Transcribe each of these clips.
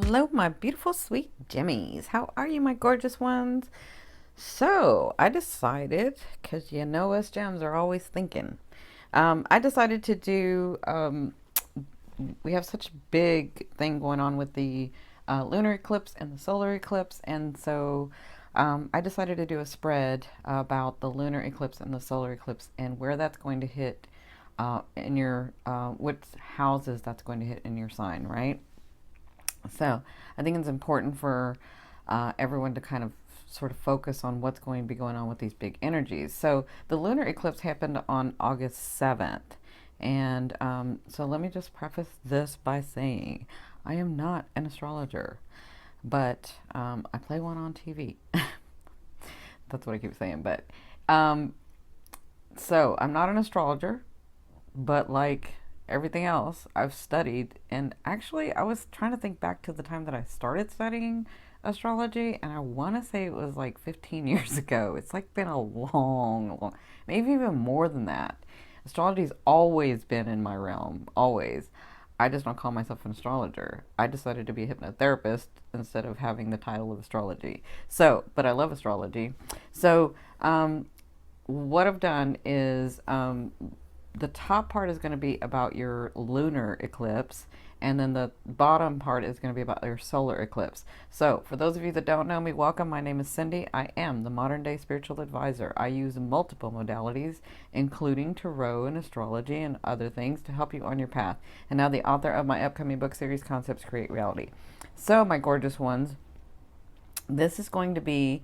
Hello, my beautiful, sweet Jimmies. How are you, my gorgeous ones? So, I decided, because you know us gems are always thinking, I decided to do, we have such a big thing going on with the lunar eclipse and the solar eclipse, and so I decided to do a spread about the lunar eclipse and the solar eclipse and where that's going to hit in your, what houses that's going to hit in your sign, right? So I think it's important for everyone to kind of sort of focus on what's going to be going on with these big energies. So the lunar eclipse happened on August 7th. And so let me just preface this by saying I am not an astrologer, but I play one on TV. That's what I keep saying. But um, so I'm not an astrologer, but like everything else I've studied, and actually I was trying to think back to the time that I started studying astrology, and I want to say it was like 15 years ago. It's like been a long, maybe even more than that. Astrology's always been in my realm, always. I just don't call myself an astrologer. I decided to be a hypnotherapist instead of having the title of astrology. So, but I love astrology. So, what I've done is the top part is going to be about your lunar eclipse, and then the bottom part is going to be about your solar eclipse. So, for those of you that don't know me, welcome. My name is Cindy. I am the modern day spiritual advisor. I use multiple modalities, including tarot and astrology and other things to help you on your path. And now, the author of my upcoming book series, Concepts Create Reality. So, my gorgeous ones, this is going to be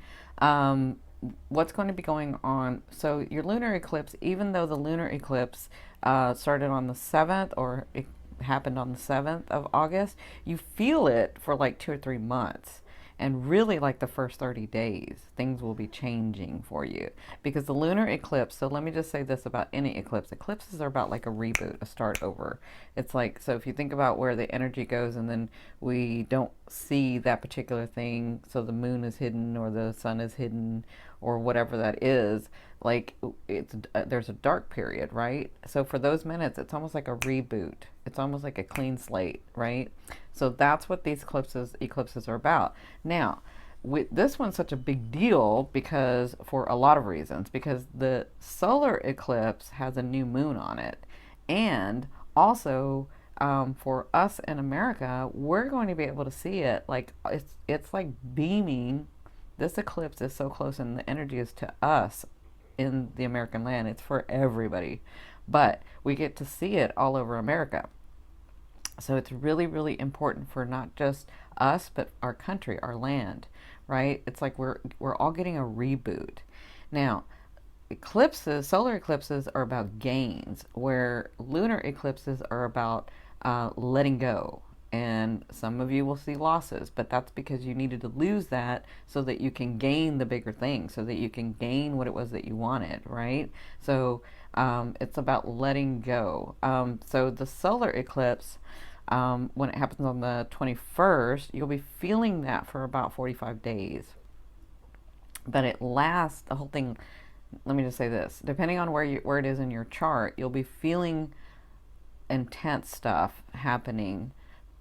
what's going to be going on. So your lunar eclipse, even though the lunar eclipse started on the 7th, or it happened on the 7th of August, you feel it for like 2 or 3 months. And really, like the first 30 days, things will be changing for you because the lunar eclipse. So, let me just say this about any eclipse: eclipses are about like a reboot, a start over. It's like, so if you think about where the energy goes and then we don't see that particular thing, so the moon is hidden or the sun is hidden or whatever that is, like it's there's a dark period, right? So for those minutes it's almost like a reboot, it's almost like a clean slate, right? So that's what these eclipses are about. Now, with this one's such a big deal because for a lot of reasons, because the solar eclipse has a new moon on it, and also for us in America, we're going to be able to see it like it's like beaming. This eclipse is so close, and the energy is to us in the American land. It's for everybody, but we get to see it all over America. So it's really, really important for not just us, but our country, our land, right? It's like we're all getting a reboot. Now, eclipses, solar eclipses are about gains, where lunar eclipses are about letting go. And some of you will see losses, but that's because you needed to lose that so that you can gain the bigger thing, so that you can gain what it was that you wanted, right? So it's about letting go. So the solar eclipse, when it happens on the 21st, you'll be feeling that for about 45 days. But it lasts, the whole thing, let me just say this, depending on where it is in your chart, you'll be feeling intense stuff happening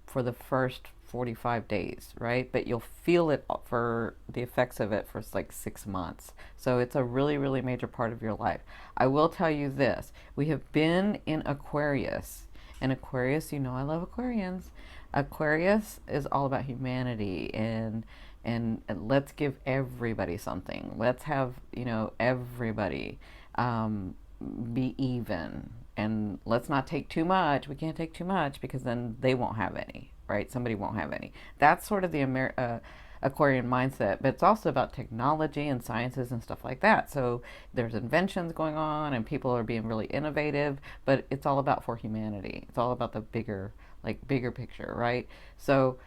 for the first 45 days, right? But you'll feel it for the effects of it for like 6 months. So it's a really, really major part of your life. I will tell you this: we have been in Aquarius. And Aquarius, you know I love Aquarians. Aquarius is all about humanity, and let's give everybody something. Let's have, everybody be even, and let's not take too much. We can't take too much because then they won't have any, right? Somebody won't have any. That's sort of the Aquarian mindset, but it's also about technology and sciences and stuff like that. So there's inventions going on and people are being really innovative, but it's all about for humanity. It's all about the bigger picture, right? So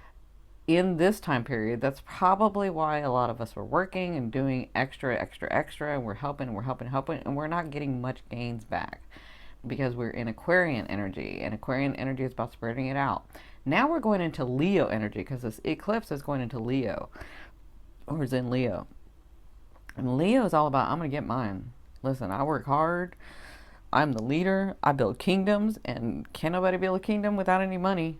in this time period, that's probably why a lot of us were working and doing extra, extra, extra, and we're helping, and we're not getting much gains back because we're in Aquarian energy, and Aquarian energy is about spreading it out. Now we're going into Leo energy because this eclipse is going into Leo, or is in Leo. And Leo is all about, I'm going to get mine. Listen, I work hard. I'm the leader. I build kingdoms, and can nobody build a kingdom without any money?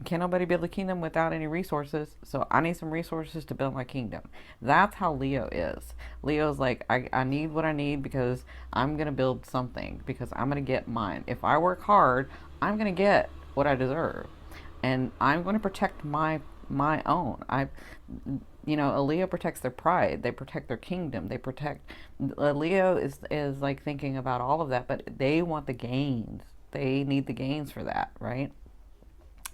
Can't nobody build a kingdom without any resources. So I need some resources to build my kingdom. That's how Leo is. Leo's like, I need what I need because I'm going to build something, because I'm going to get mine. If I work hard, I'm going to get what I deserve. And I'm going to protect my own. A Leo protects their pride. They protect their kingdom. They protect. A Leo is like thinking about all of that, but they want the gains. They need the gains for that, right?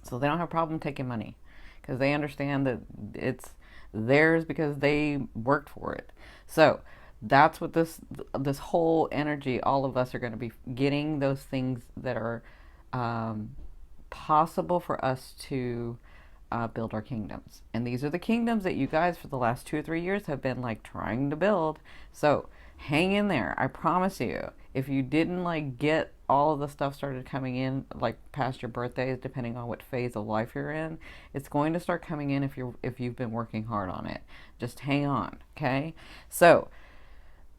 So they don't have a problem taking money because they understand that it's theirs because they worked for it. So that's what this whole energy, all of us are going to be getting those things that are um, possible for us to build our kingdoms. And these are the kingdoms that you guys for the last 2 or 3 years have been like trying to build. So hang in there. I promise you, if you didn't like get all of the stuff started coming in like past your birthdays, depending on what phase of life you're in, it's going to start coming in if you've been working hard on it. Just hang on, okay? So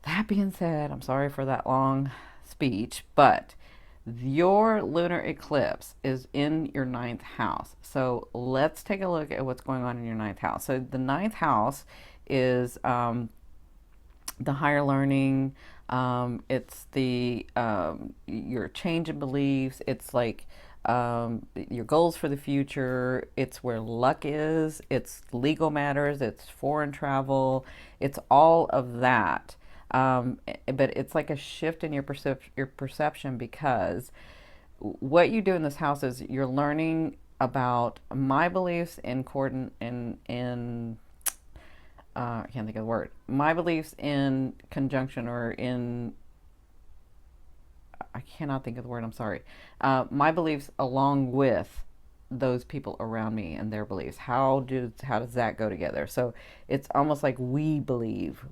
that being said, I'm sorry for that long speech, but your lunar eclipse is in your ninth house. So let's take a look at what's going on in your ninth house. So the ninth house is the higher learning. It's the your change in beliefs. It's like your goals for the future. It's where luck is. It's legal matters. It's foreign travel. It's all of that. But it's like a shift in your perception, because what you do in this house is you're learning about my beliefs in I can't think of the word. My beliefs in conjunction or in, I cannot think of the word, I'm sorry. My beliefs along with those people around me and their beliefs. How does that go together? So it's almost like we believe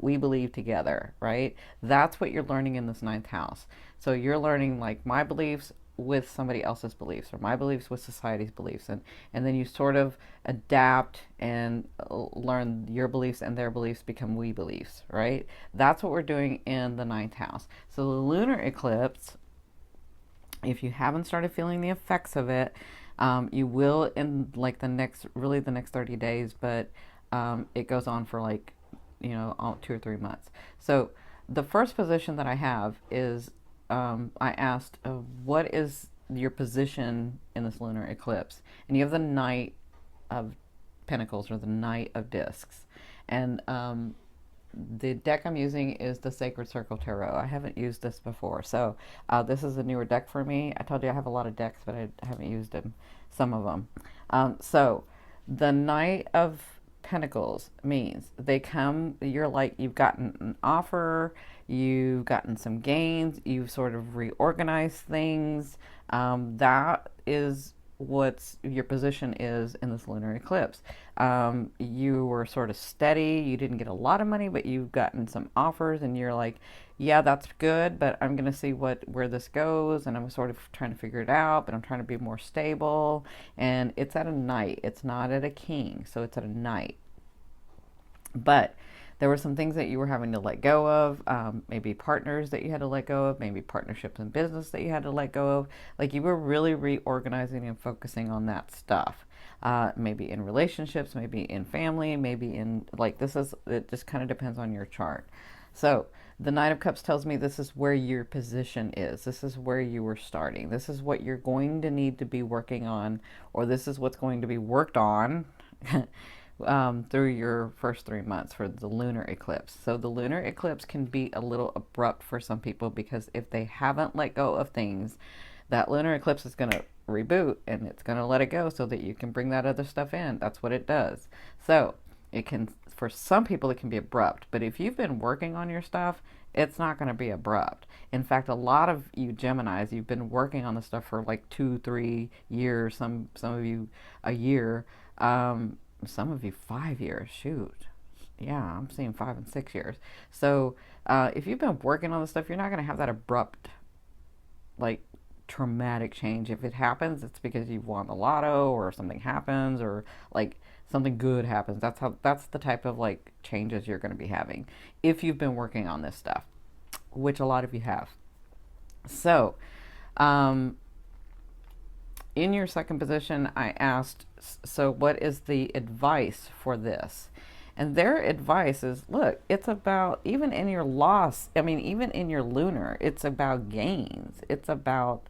together, right? That's what you're learning in this ninth house. So you're learning like my beliefs with somebody else's beliefs, or my beliefs with society's beliefs, and then you sort of adapt and learn your beliefs, and their beliefs become we beliefs, right? That's what we're doing in the ninth house. So the lunar eclipse, if you haven't started feeling the effects of it, you will in like the next 30 days, but it goes on for like 2 or 3 months. So the first position that I have is I asked, what is your position in this lunar eclipse? And you have the Knight of Pentacles, or the Knight of Discs. And the deck I'm using is the Sacred Circle Tarot. I haven't used this before, so this is a newer deck for me. I told you I have a lot of decks, but I haven't used them, some of them. So the Knight of Pentacles means they come, you're like, you've gotten an offer, you've gotten some gains, you've sort of reorganized things. That is what your position is in this lunar eclipse. You were sort of steady, you didn't get a lot of money, but you've gotten some offers, and you're like, yeah, that's good, but I'm gonna see where this goes, and I'm sort of trying to figure it out, but I'm trying to be more stable. And it's at a knight, it's not at a king, so it's at a knight. But there were some things that you were having to let go of, maybe partners that you had to let go of, maybe partnerships in business that you had to let go of. Like you were really reorganizing and focusing on that stuff. Maybe in relationships, maybe in family, maybe in, like, it just kind of depends on your chart. So the Knight of Cups tells me this is where your position is. This is where you were starting. This is what you're going to need to be working on, or this is what's going to be worked on through your first 3 months for the lunar eclipse. So the lunar eclipse can be a little abrupt for some people, because if they haven't let go of things, that lunar eclipse is going to reboot, and it's going to let it go so that you can bring that other stuff in. That's what it does. So it can, for some people, it can be abrupt, but if you've been working on your stuff, it's not going to be abrupt. In fact, a lot of you Geminis, you've been working on the stuff for like 2-3 years, some of you a year, some of you 5 years. Shoot, yeah, I'm seeing 5 and 6 years. So if you've been working on the stuff, you're not going to have that abrupt, like, traumatic change. If it happens, it's because you've won the lotto, or something happens, or like something good happens. That's the type of like changes you're going to be having if you've been working on this stuff, which a lot of you have. So in your second position, I asked, so what is the advice for this? And their advice is, look, it's about, even in your loss, I mean, even in your lunar, it's about gains. It's about,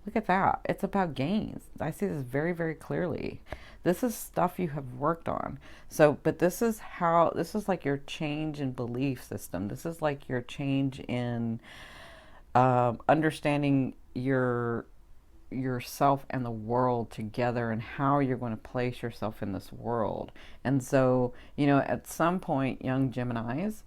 look at that. It's about gains. I see this very, very clearly. This is stuff you have worked on. So, but this is how, this is like your change in belief system. This is like your change in understanding yourself and the world together and how you're going to place yourself in this world. And so, you know, at some point, young Geminis,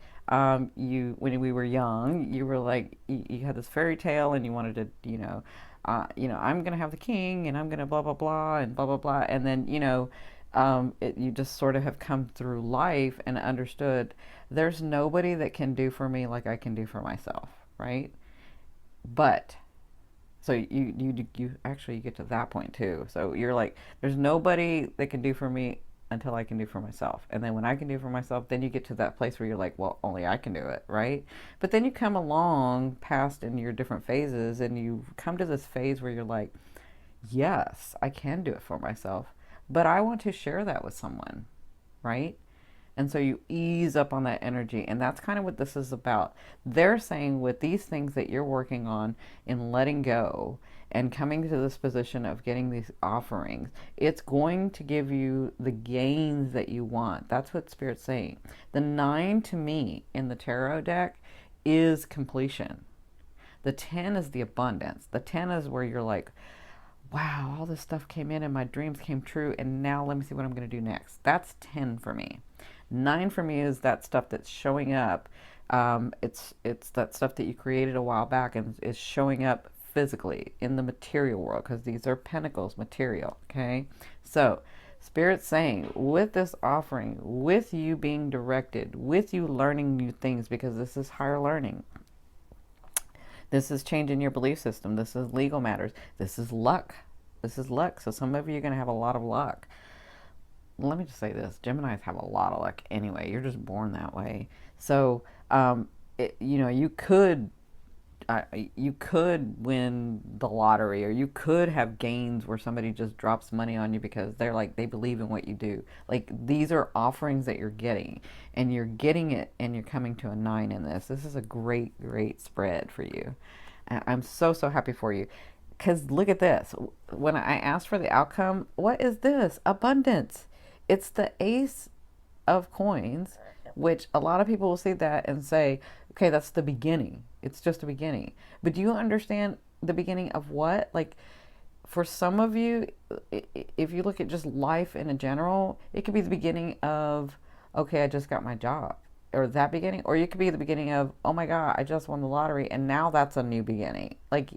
you, when we were young, you were like, you had this fairy tale and you wanted to, I'm going to have the king and I'm going to blah, blah, blah, and blah, blah, blah. And then, you just sort of have come through life and understood there's nobody that can do for me like I can do for myself, right? But so you actually you get to that point too. So you're like, there's nobody that can do for me until I can do for myself. And then when I can do for myself, then you get to that place where you're like, well, only I can do it, right? But then you come along past in your different phases and you come to this phase where you're like, yes, I can do it for myself, but I want to share that with someone, right? And so you ease up on that energy. And that's kind of what this is about. They're saying with these things that you're working on in letting go and coming to this position of getting these offerings, it's going to give you the gains that you want. That's what Spirit's saying. The 9 to me in the tarot deck is completion. The 10 is the abundance. The 10 is where you're like, wow, all this stuff came in and my dreams came true. And now let me see what I'm going to do next. That's 10 for me. 9 for me is that stuff that's showing up. It's that stuff that you created a while back and is showing up physically in the material world, because these are Pentacles material. Okay, so Spirit's saying with this offering, with you being directed, with you learning new things, because this is higher learning. This is changing your belief system. This is legal matters. This is luck. This is luck. So some of you are going to have a lot of luck. Let me just say this. Geminis have a lot of luck anyway. You're just born that way. So, you could win the lottery, or you could have gains where somebody just drops money on you because they're like, they believe in what you do. Like, these are offerings that you're getting, and you're getting it, and you're coming to a 9 in this. This is a great, great spread for you. I'm so, so happy for you. Because look at this. When I asked for the outcome, what is this? Abundance. It's the Ace of Coins, which a lot of people will see that and say, okay, that's the beginning. It's just a beginning. But do you understand the beginning of what? Like, for some of you, if you look at just life in a general, it could be the beginning of, okay, I just got my job, or that beginning, or you could be the beginning of, oh my God, I just won the lottery, and now that's a new beginning. Like,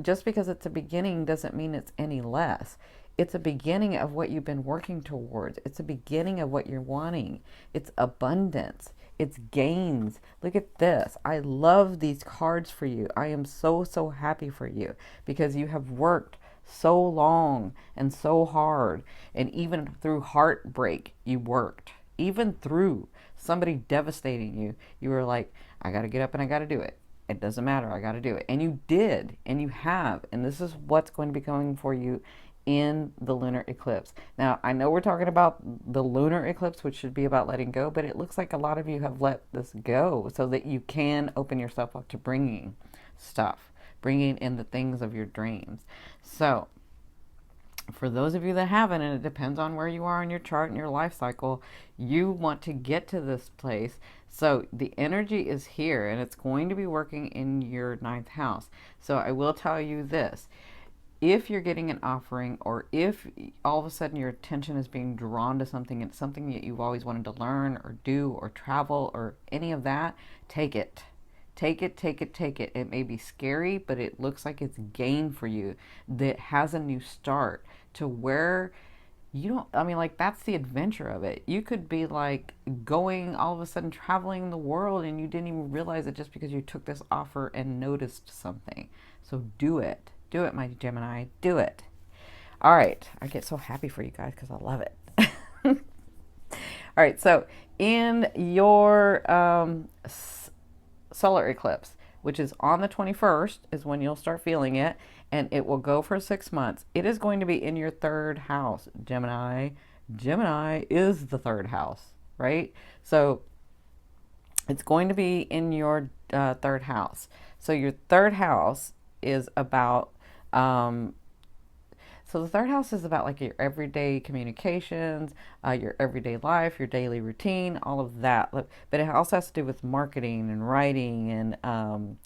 just because it's a beginning doesn't mean it's any less. It's a beginning of what you've been working towards. It's a beginning of what you're wanting. It's abundance. It's gains. Look at this. I love these cards for you. I am so, so happy for you, because you have worked so long and so hard. And even through heartbreak, you worked. Even through somebody devastating you, you were like, I got to get up and I got to do it. It doesn't matter. I got to do it. And you did, and you have. And this is what's going to be going for you in the lunar eclipse. Now, I know we're talking about the lunar eclipse, which should be about letting go, but it looks like a lot of you have let this go so that you can open yourself up to bringing stuff, bringing in the things of your dreams. So, for those of you that haven't, and it depends on where you are in your chart and your life cycle, you want to get to this place. So the energy is here, and it's going to be working in your 9th house. So I will tell you this. If you're getting an offering, or if all of a sudden your attention is being drawn to something, it's something that you've always wanted to learn or do or travel or any of that, take it. Take it, take it, take it. It may be scary, but it looks like it's gain for you that has a new start to where you don't, I mean, like, that's the adventure of it. You could be like going all of a sudden traveling the world and you didn't even realize it just because you took this offer and noticed something. So do it. Do it, my Gemini. Do it. All right. I get so happy for you guys because I love it. All right. So in your solar eclipse, which is on the 21st, is when you'll start feeling it. and it will go for 6 months. It is going to be in your third house, Gemini. Gemini is the third house, right? So it's going to be in your third house. So your third house is about so the third house is about like your everyday communications, your everyday life, your daily routine, all of that. But it also has to do with marketing and writing and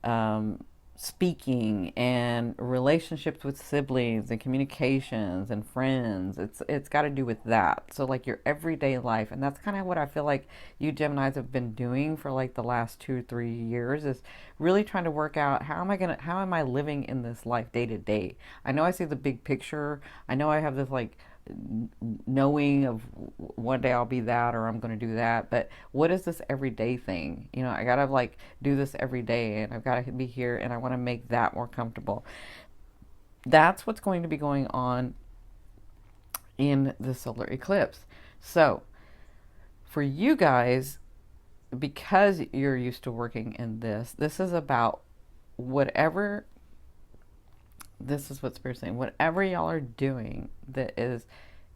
um, speaking and relationships with siblings and communications and friends. It's got to do with that. So like your everyday life, and that's kind of what I feel like you Geminis have been doing for like the last 2 3 years, is really trying to work out how am I living in this life day to day. I know I see the big picture. I know I have this like knowing of one day I'll be that or I'm going to do that, but what is this everyday thing? You know, I got to like do this every day and I've got to be here and I want to make that more comfortable. That's what's going to be going on in the solar eclipse. So, for you guys, because you're used to working in this is about whatever, this is what Spirit's saying, whatever y'all are doing that is,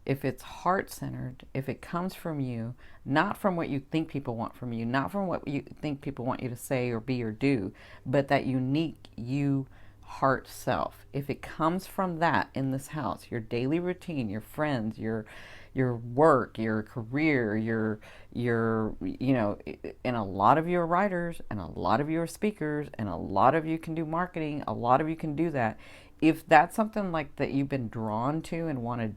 if it's heart centered, if it comes from you, not from what you think people want from you, not from what you think people want you to say or be or do, but that unique you heart self. If it comes from that in this house, your daily routine, your friends, your work, your career, your you know, and a lot of you are writers and a lot of you are speakers and a lot of you can do marketing, a lot of you can do that. If that's something like that you've been drawn to and want to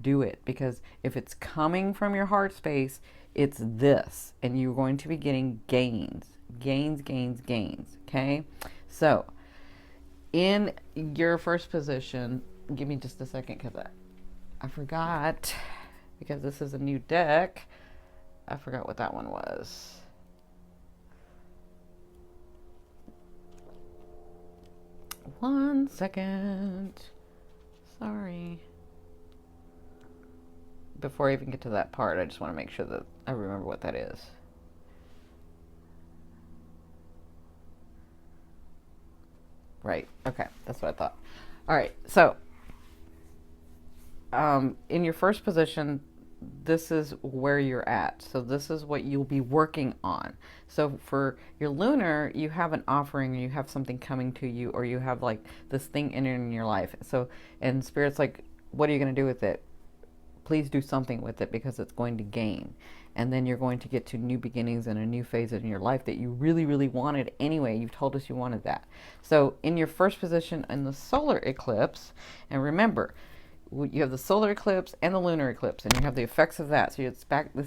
do it, because if it's coming from your heart space, it's this, and you're going to be getting gains. Okay, so in your first position, give me just a second because I forgot, because this is a new deck. I forgot what that one was. One second. Sorry. Before I even get to that part, I just want to make sure that I remember what that is. Right. Okay. That's what I thought. All right. So, in your first position, this is where you're at. So this is what you'll be working on. So for your lunar, you have an offering, you have something coming to you, or you have like this thing entering your life. So, and Spirit's like, what are you going to do with it? Please do something with it because it's going to gain. And then you're going to get to new beginnings and a new phase in your life that you really, really wanted anyway. You've told us you wanted that. So in your first position in the solar eclipse, and remember, you have the solar eclipse and the lunar eclipse, and you have the effects of that. So it's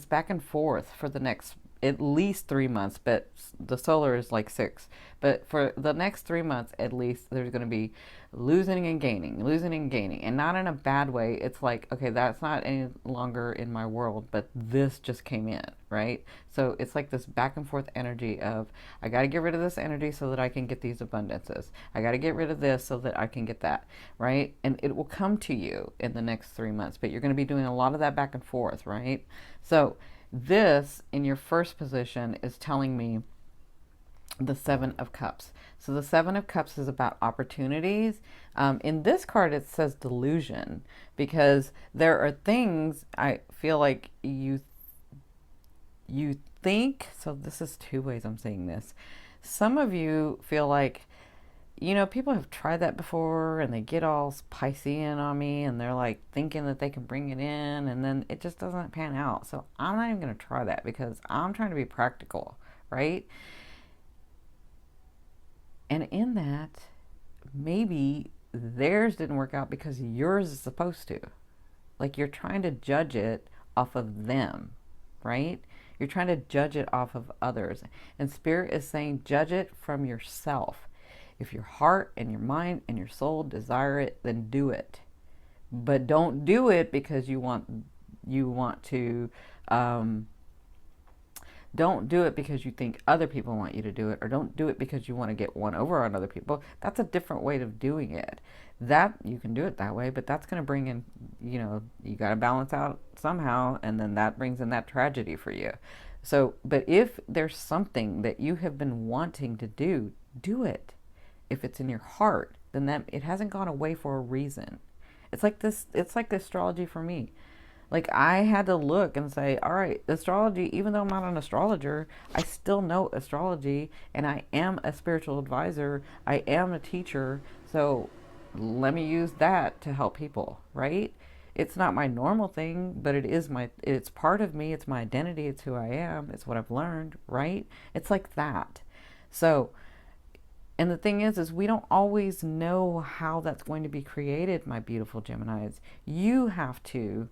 back and forth for the next at least 3 months, but the solar is like 6. But for the next 3 months at least, there's going to be losing and gaining, and not in a bad way. It's like, okay, that's not any longer in my world, but this just came in, right? So it's like this back and forth energy of, I got to get rid of this energy so that I can get these abundances. I got to get rid of this so that I can get that, right? And it will come to you in the next 3 months, but you're going to be doing a lot of that back and forth, right? So this in your first position is telling me the Seven of Cups. So the Seven of Cups is about opportunities. In this card, it says delusion, because there are things I feel like you think. So this is two ways I'm saying this. Some of you feel like, you know, people have tried that before and they get all Piscean on me and they're like thinking that they can bring it in and then it just doesn't pan out. So I'm not even going to try that because I'm trying to be practical, right? And in that, maybe theirs didn't work out because yours is supposed to. Like you're trying to judge it off of them, right? You're trying to judge it off of others. And Spirit is saying, judge it from yourself. If your heart and your mind and your soul desire it, then do it. But don't do it because you want to. Don't do it because you think other people want you to do it, or don't do it because you want to get one over on other people. That's a different way of doing it. That you can do it that way, but that's going to bring in, you know, you got to balance out somehow, and then that brings in that tragedy for you. So, but if there's something that you have been wanting to do, do it. If it's in your heart, then that it hasn't gone away for a reason. It's like this. It's like astrology for me. Like I had to look and say, all right, astrology, even though I'm not an astrologer, I still know astrology and I am a spiritual advisor. I am a teacher. So let me use that to help people, right? It's not my normal thing, but it's part of me. It's my identity. It's who I am. It's what I've learned, right? It's like that. So, and the thing is we don't always know how that's going to be created, my beautiful Geminis. You have to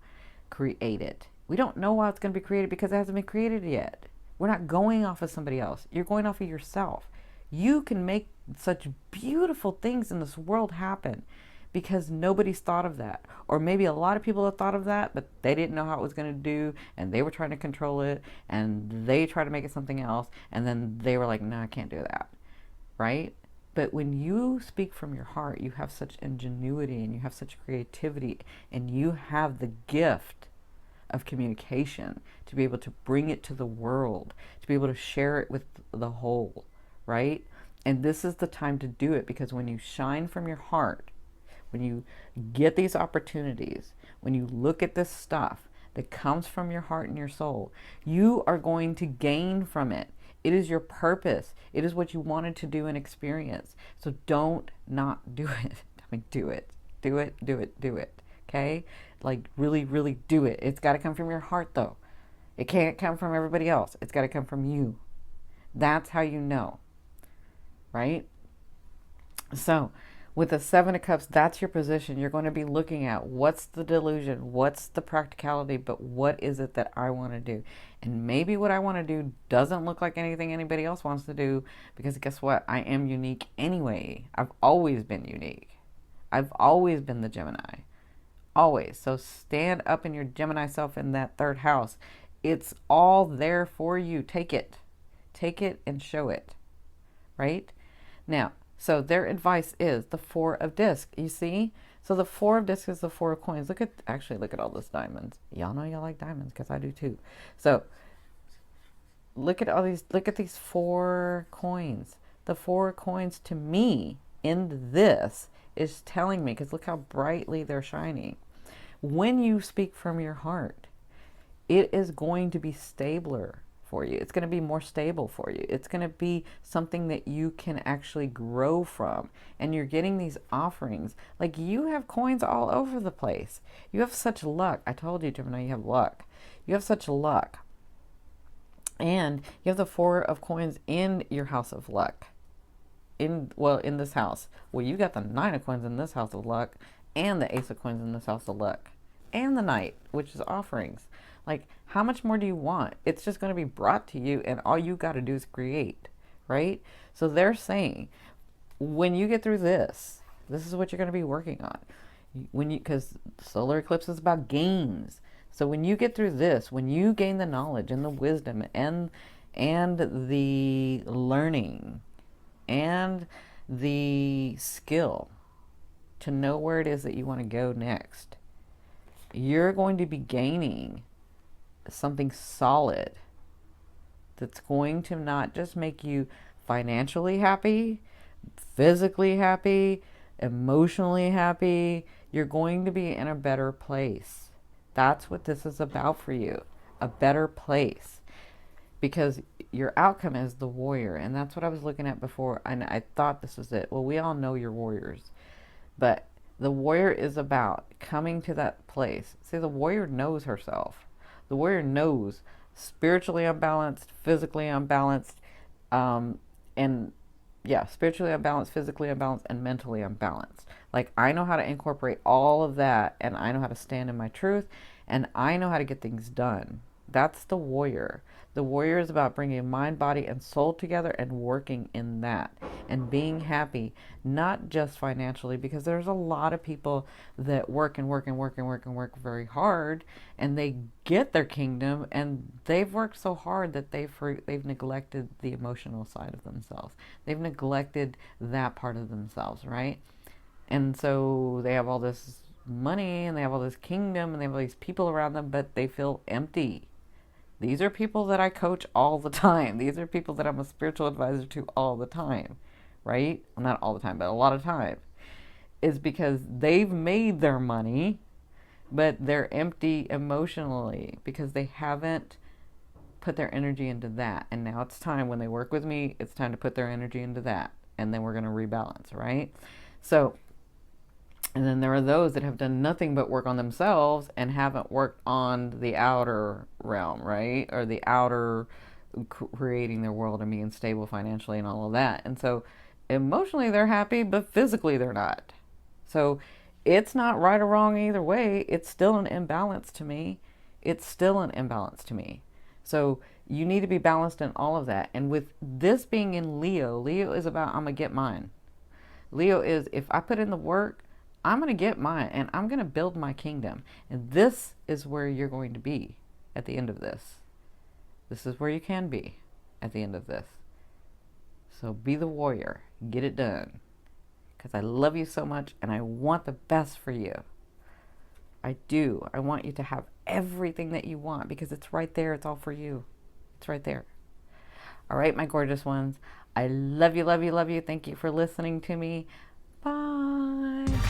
create it. We don't know how it's going to be created because it hasn't been created yet. We're not going off of somebody else. You're going off of yourself. You can make such beautiful things in this world happen because nobody's thought of that. Or maybe a lot of people have thought of that, but they didn't know how it was going to do, and they were trying to control it, and they tried to make it something else, and then they were like, no, I can't do that, right? But when you speak from your heart, you have such ingenuity and you have such creativity and you have the gift of communication to be able to bring it to the world, to be able to share it with the whole, right? And this is the time to do it, because when you shine from your heart, when you get these opportunities, when you look at this stuff that comes from your heart and your soul, you are going to gain from it. It is your purpose. It is what you wanted to do and experience. So don't not do it. I mean, do it. Do it, do it, do it. Okay? Like, really, really do it. It's got to come from your heart, though. It can't come from everybody else. It's got to come from you. That's how you know. Right? So, with the Seven of Cups, that's your position. You're going to be looking at what's the delusion, what's the practicality, but what is it that I want to do? And maybe what I want to do doesn't look like anything anybody else wants to do, because guess what? I am unique anyway. I've always been unique. I've always been the Gemini. Always. So stand up in your Gemini self in that third house. It's all there for you. Take it. Take it and show it. Right? Now, so their advice is the Four of Discs. You see? So the Four of Discs is the Four of Coins. Look at all those diamonds. Y'all know y'all like diamonds because I do too. So look at these four coins. The four coins to me in this is telling me, because look how brightly they're shining. When you speak from your heart, it is going to be stabler for you. It's going to be more stable for you. It's going to be something that you can actually grow from. And you're getting these offerings. Like, you have coins all over the place. You have such luck. I told you, Gemini, you have luck. You have such luck. And you have the Four of Coins in your house of luck. In this house. Well, you got the Nine of Coins in this house of luck, and the Ace of Coins in this house of luck, and the Knight, which is offerings. Like, how much more do you want? It's just going to be brought to you, and all you got to do is create, right? So they're saying, when you get through this is what you're going to be working on. Because solar eclipse is about gains. So when you get through this, when you gain the knowledge and the wisdom and the learning and the skill to know where it is that you want to go next, you're going to be gaining something solid that's going to not just make you financially happy, physically happy, emotionally happy. You're going to be in a better place. That's what this is about for you, a better place. Because your outcome is the warrior. And that's what I was looking at before. And I thought this was it. Well, we all know you're warriors. But the warrior is about coming to that place. See, the warrior knows herself. The warrior knows spiritually unbalanced, physically unbalanced, spiritually unbalanced, physically unbalanced, and mentally unbalanced. Like, I know how to incorporate all of that, and I know how to stand in my truth, and I know how to get things done. That's the warrior. The warrior is about bringing mind, body, and soul together and working in that and being happy, not just financially, because there's a lot of people that work and work and work and work and work very hard, and they get their kingdom, and they've worked so hard that they've neglected the emotional side of themselves. They've neglected that part of themselves, right? And so they have all this money and they have all this kingdom and they have all these people around them, but they feel empty. These are people that I coach all the time. These are people that I'm a spiritual advisor to all the time, right? Well, not all the time, but a lot of time. is because they've made their money, but they're empty emotionally because they haven't put their energy into that. And now it's time, when they work with me, it's time to put their energy into that. And then we're going to rebalance, right? So, and then there are those that have done nothing but work on themselves and haven't worked on the outer realm, right? Or the outer creating their world and being stable financially and all of that. And so emotionally they're happy, but physically they're not. So it's not right or wrong either way. It's still an imbalance to me. It's still an imbalance to me. So you need to be balanced in all of that. And with this being in Leo, Leo is about, I'm going to get mine. Leo is, if I put in the work, I'm going to get mine and I'm going to build my kingdom. And this is where you're going to be at the end of this. This is where you can be at the end of this. So be the warrior. Get it done. Because I love you so much and I want the best for you. I do. I want you to have everything that you want because it's right there. It's all for you. It's right there. All right, my gorgeous ones. I love you, love you, love you. Thank you for listening to me. Bye.